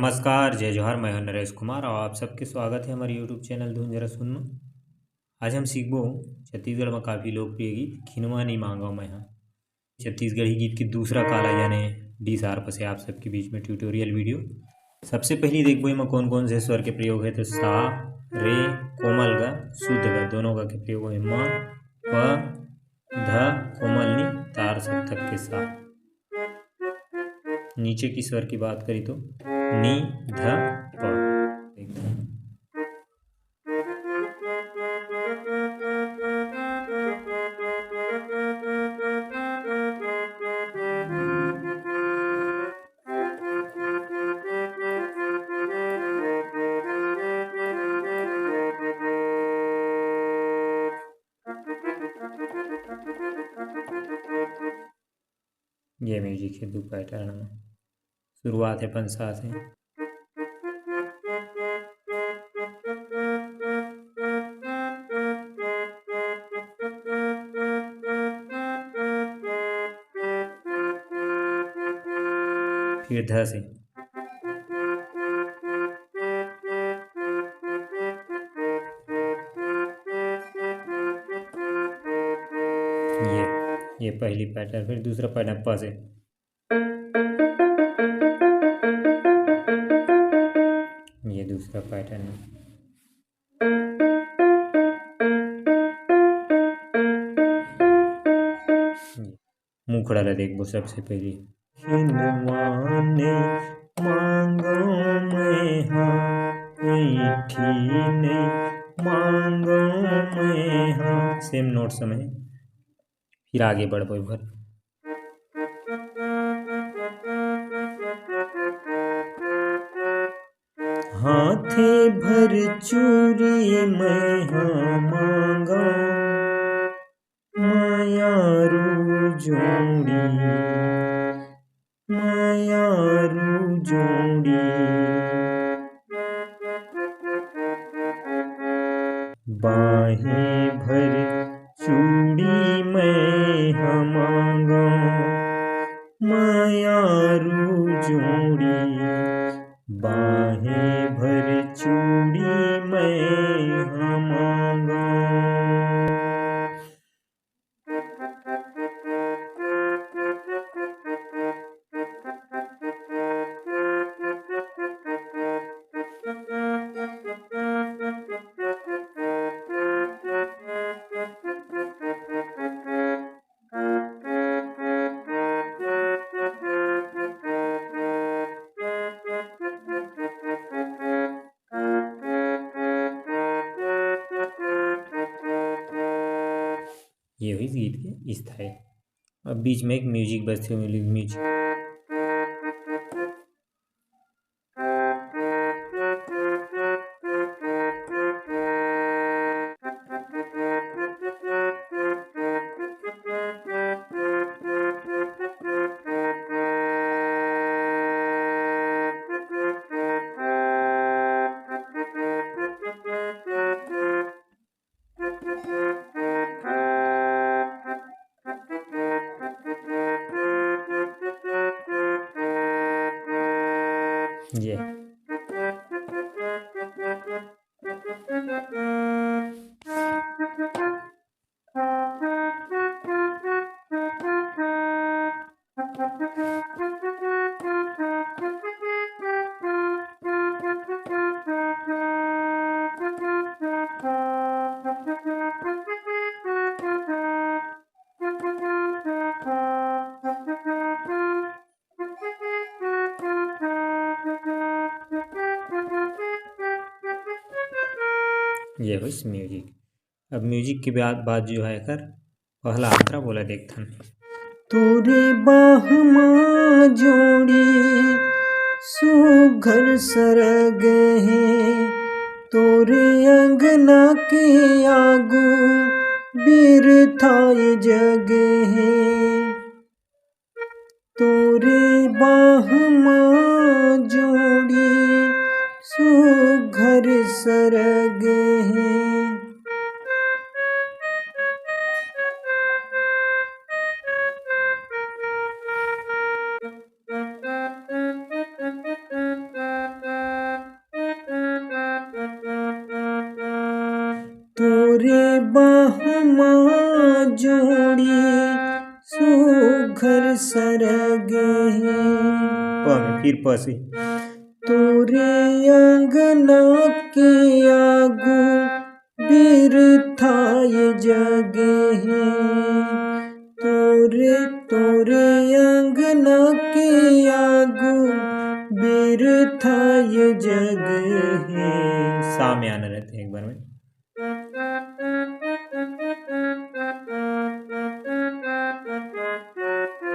नमस्कार, जय जोहार। मैं हूं नरेश कुमार और आप सबके स्वागत है हमारे यूट्यूब चैनल धुन जरा सुन में। आज हम सीखबो छत्तीसगढ़ में काफ़ी लोकप्रिय गीत खिनवा नी मांगो मैं हाँ। छत्तीसगढ़ी गीत की दूसरा काला यानी डी शार्प से आप सबके बीच में ट्यूटोरियल वीडियो। सबसे पहले देखबो इनमें कौन कौन से स्वर के प्रयोग है तो सा, रे, कोमल ग, शुद्ध ग दोनों का के प्रयोग है। म, प, ध, कोमल नी, तार सप्तक के सा। नीचे की स्वर की बात करी तो नी, ध, प। ये म्यूजिक है दो पैटर्न में। शुरुआत है पंसा से। फिर ध से। ये पहली पैटर्न। फिर दूसरा पैटर्न प से। ये दूसरा पैटर्न है। मुखड़ा ला देखबो सबसे पहले। खिनवाने मांगो मैं हाँ, ऐठी नहीं मांगो मैं हाँ। सेम नोट समय। फिर आगे बढ़बो भर। हाथे भर चूरी मैं हाँ मांगा, मायारू जोड़ी, मायारू जोड़ी। बाहें भर चूड़ी मैं हाँ मांगा, मायारू जोड़ी। बाहें भर चूड़ी मैं हाँ मांगा। ये हुई गीत की स्थाई। अब बीच में एक म्यूजिक बजते हुए म्यूजिक। ये हुई म्यूजिक। अब म्यूजिक के बाद जो है कर पहला अंतरा बोला देखथन। तोरे बाह माँ जोड़ी सुघर सरग है, तोरे अंगना के आगू बिरथाए जग है। तोरे बाह माँ जोड़ी सुघर सरग है। बाहुमा जोड़ी सुघर सरगे फिर पसे तोरे अंगना के आगू बिरथाय जगे तोरे अंगना के आगू बिरथाय जगे। सा में आना रहते हैं एक बार में।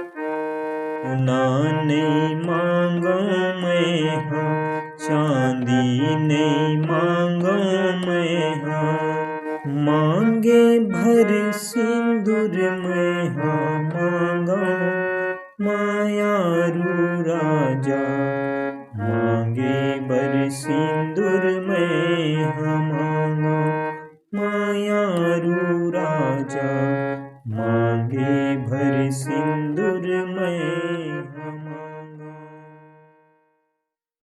सोना नहीं मांगो मैं हाँ, चांदी नहीं मांगो मैं हाँ, मांगे भर सिंदूर में हाँ मांगो मायारू राजा, मांगे भर सिंदूर में हाँ मांगो मायारू राजा, मांगे भर सिंदूर में हम